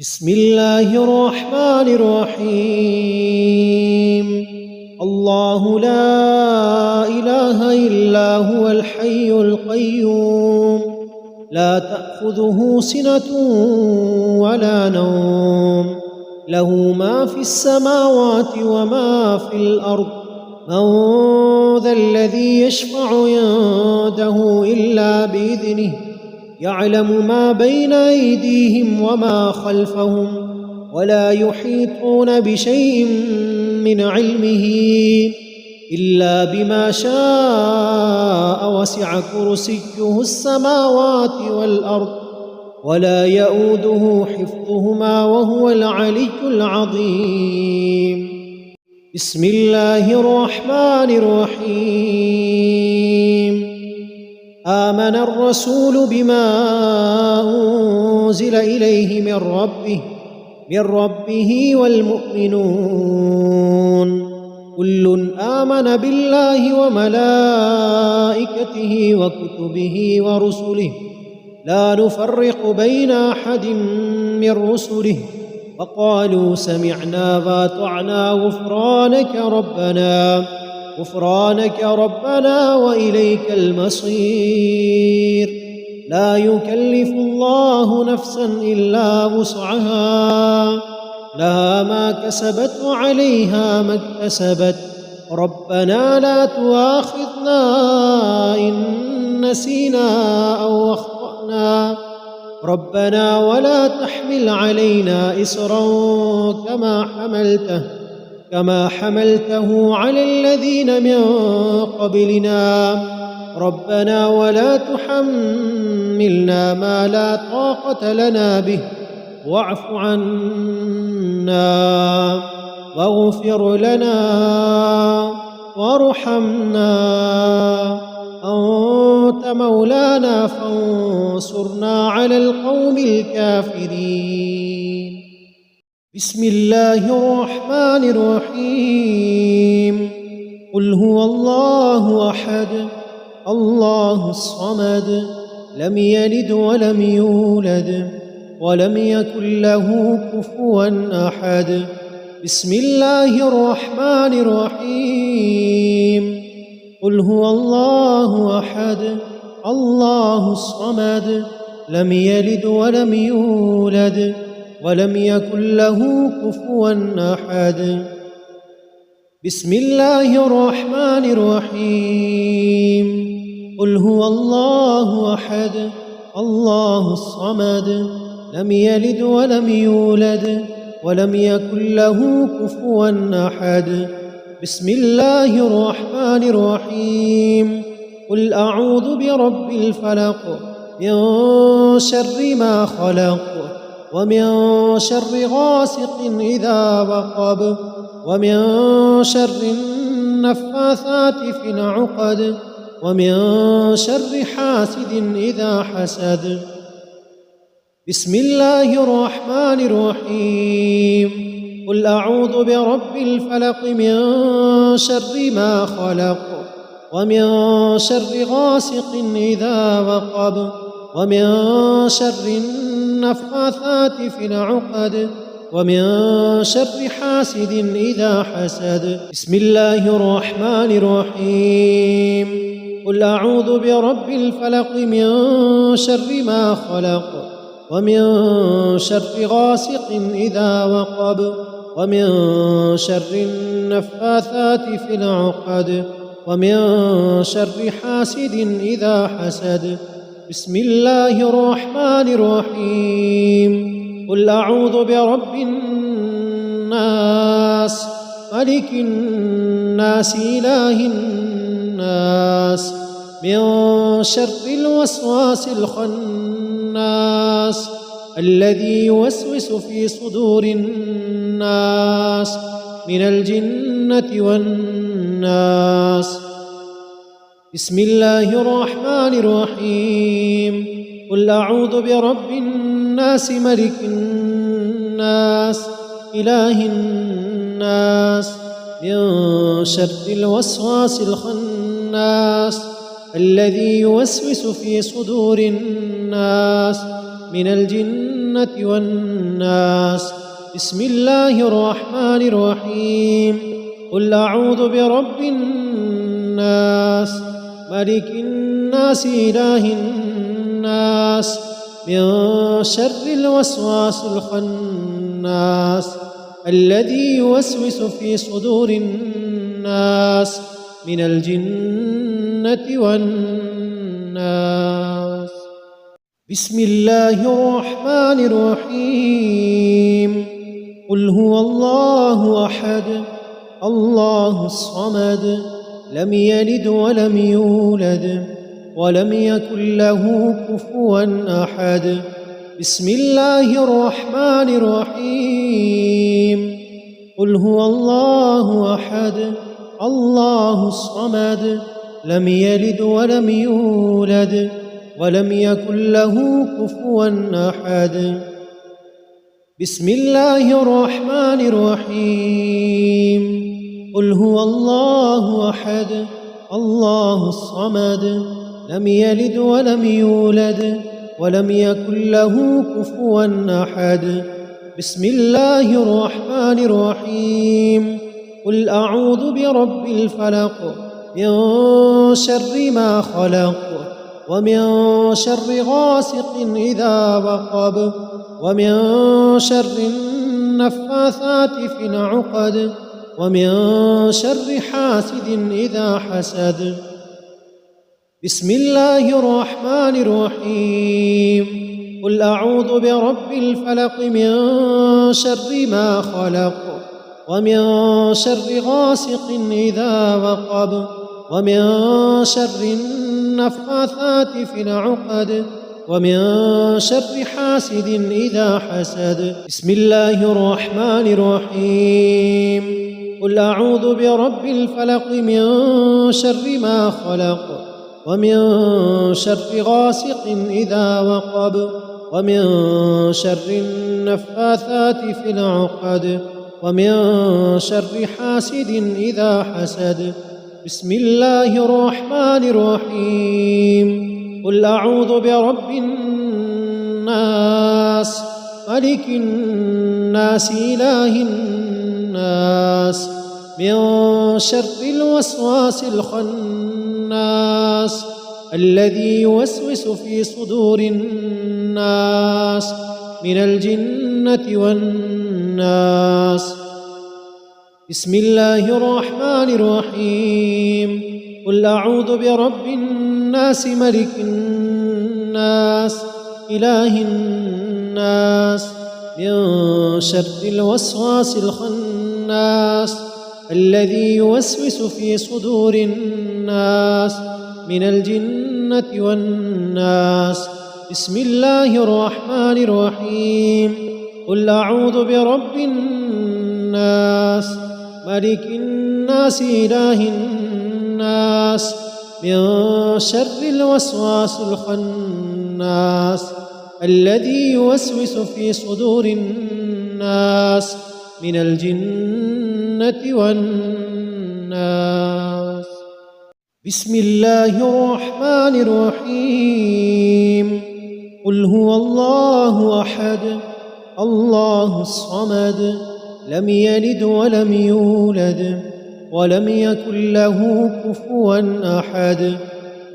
بسم الله الرحمن الرحيم. الله لا إله إلا هو الحي القيوم، لا تأخذه سنة ولا نوم، له ما في السماوات وما في الأرض. من ذا الذي يشفع عنده إلا بإذنه، يعلم ما بين أيديهم وما خلفهم، ولا يحيطون بشيء من علمه إلا بما شاء، وسع كرسيه السماوات والأرض، ولا يؤوده حفظهما وهو العلي العظيم. بسم الله الرحمن الرحيم. آمن الرسول بما أنزل إليه من ربه والمؤمنون، كل آمن بالله وملائكته وكتبه ورسله، لا نفرق بين أحد من رسله، وقالوا سمعنا وأطعنا غفرانك ربنا وإليك المصير. لا يكلف الله نفسا إلا وسعها، لها ما كسبت وعليها ما اكتسبت. ربنا لا تؤاخذنا إن نسينا أو أخطأنا، ربنا ولا تحمل علينا إصرا كما حملته على الذين من قبلنا، ربنا ولا تحملنا ما لا طاقة لنا به، واعف عنا واغفر لنا وارحمنا، أنت مولانا فانصرنا على القوم الكافرين. بسم الله الرحمن الرحيم. قل هو الله أحد، الله الصمد، لم يلد ولم يولد ولم يكن له كفوا أحد. بسم الله الرحمن الرحيم. قل هو الله أحد، الله الصمد، لم يلد ولم يولد ولم يكن له كفوا أحد. بسم الله الرحمن الرحيم. قل هو الله أحد، الله الصمد، لم يلد ولم يولد ولم يكن له كفوا أحد. بسم الله الرحمن الرحيم. قل أعوذ برب الفلق، من شر ما خلق، ومن شر غاسق إذا وقب، ومن شر النفاثات في العقد، ومن شر حاسد إذا حسد. بسم الله الرحمن الرحيم. قل أعوذ برب الفلق، من شر ما خلق، ومن شر غاسق إذا وقب، ومن شر النفاثات في العقد، ومن شر حاسد إذا حسد. بسم الله الرحمن الرحيم. قل أعوذ برب الفلق، من شر ما خلق، ومن شر غاسق إذا وقب، ومن شر النفاثات في العقد، ومن شر حاسد إذا حسد. بسم الله الرحمن الرحيم. قل أعوذ برب الناس، ملك الناس، إله الناس، من شر الوسواس الخناس، الذي يوسوس في صدور الناس من الجنة والناس. بسم الله الرحمن الرحيم. قل أعوذ برب الناس، ملك الناس، إله الناس، من شر الوسواس الخناس، الذي يوسوس في صدور الناس من الجنة والناس. بسم الله الرحمن الرحيم. قل أعوذ برب الناس ملك الناس إله الناس من شر الوسواس الخناس الذي يوسوس في صدور الناس من الجنة والناس. بسم الله الرحمن الرحيم. قل هو الله أحد الله الصمد لم يلد ولم يولد ولم يكن له كفوا أحد. بسم الله الرحمن الرحيم. قل هو الله أحد الله الصمد لم يلد ولم يولد ولم يكن له كفوا أحد. بسم الله الرحمن الرحيم. قل هو الله أحد الله الصمد لم يلد ولم يولد ولم يكن له كفوا أحد. بسم الله الرحمن الرحيم. قل أعوذ برب الفلق من شر ما خلق ومن شر غاسق إذا وقب ومن شر النفاثات في العقد ومن شر حاسد إذا حسد. بسم الله الرحمن الرحيم. قل أعوذ برب الفلق من شر ما خلق ومن شر غاسق إذا وقب ومن شر النفاثات في العقد ومن شر حاسد إذا حسد. بسم الله الرحمن الرحيم. قل أعوذ برب الفلق من شر ما خلق ومن شر غاسق إذا وقب ومن شر النفاثات في العقد ومن شر حاسد إذا حسد. بسم الله الرحمن الرحيم. قل أعوذ برب الناس ملك الناس إله الناس من شر الوسواس الخناس الذي يوسوس في صدور الناس من الجنة والناس. بسم الله الرحمن الرحيم. قل أعوذ برب الناس ملك الناس إله الناس من شر الوسواس الخناس الذي يوسوس في صدور الناس من الجنة والناس. بسم الله الرحمن الرحيم. قل أعوذ برب الناس ملك الناس إله الناس من شر الوسواس الخناس الذي يوسوس في صدور الناس من الجنة والناس. بسم الله الرحمن الرحيم. قل هو الله أحد الله الصمد لم يلد ولم يولد ولم يكن له كفوا أحد.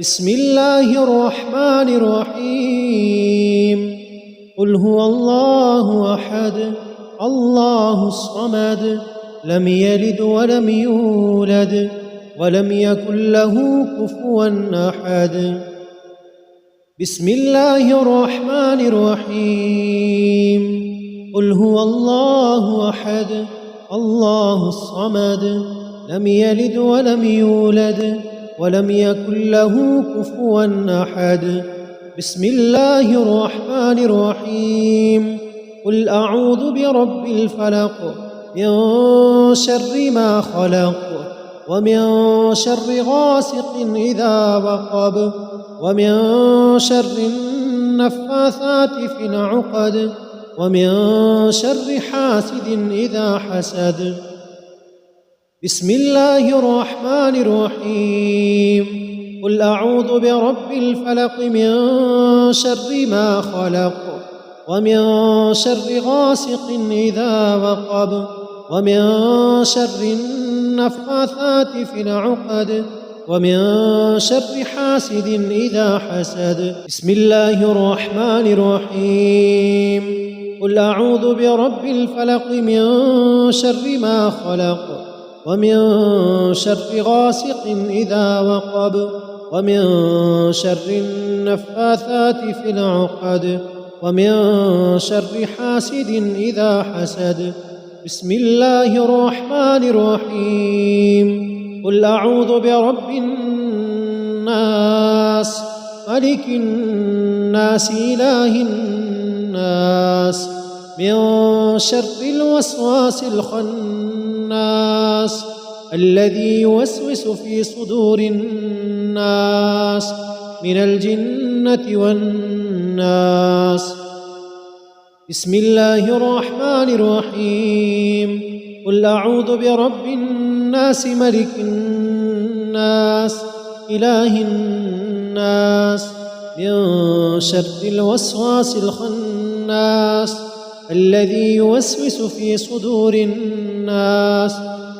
بسم الله الرحمن الرحيم. قل هو الله أحد الله الصمد لم يلد ولم يولد ولم يكن له كفوا أحد. بسم الله الرحمن الرحيم. قل هو الله أحد الله الصمد لم يلد ولم يولد ولم يكن له كفوا أحد. بسم الله الرحمن الرحيم. قل أعوذ برب الفلق من شر ما خلق ومن شر غاسق إذا وقب ومن شر النفاثات في العقد ومن شر حاسد إذا حسد. بسم الله الرحمن الرحيم. قل أعوذ برب الفلق من شر ما خلق ومن شر غاسق إذا وقب، ومن شر النفاثات في العقد، ومن شر حاسد إذا حسد. بسم الله الرحمن الرحيم. قل أعوذ برب الفلق من شر ما خلق، ومن شر غاسق إذا وقب، ومن شر النفاثات في العقد، ومن شر حاسد إذا حسد. بسم الله الرحمن الرحيم. قل أعوذ برب الناس ملك الناس إله الناس من شر الوسواس الخناس الذي يوسوس في صدور الناس من الجنة والناس. بسم الله الرحمن الرحيم. قل أعوذ برب الناس ملك الناس إله الناس من شر الوسواس الخناس الذي يوسوس في صدور الناس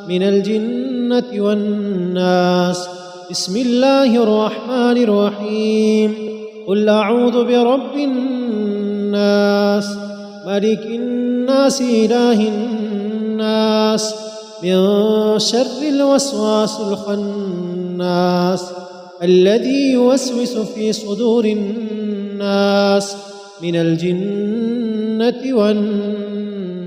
من الجنة والناس. بسم الله الرحمن الرحيم. قل أعوذ برب الناس ملك الناس إله الناس من شر الوسواس الخناس الذي يوسوس في صدور الناس من الجنة والناس.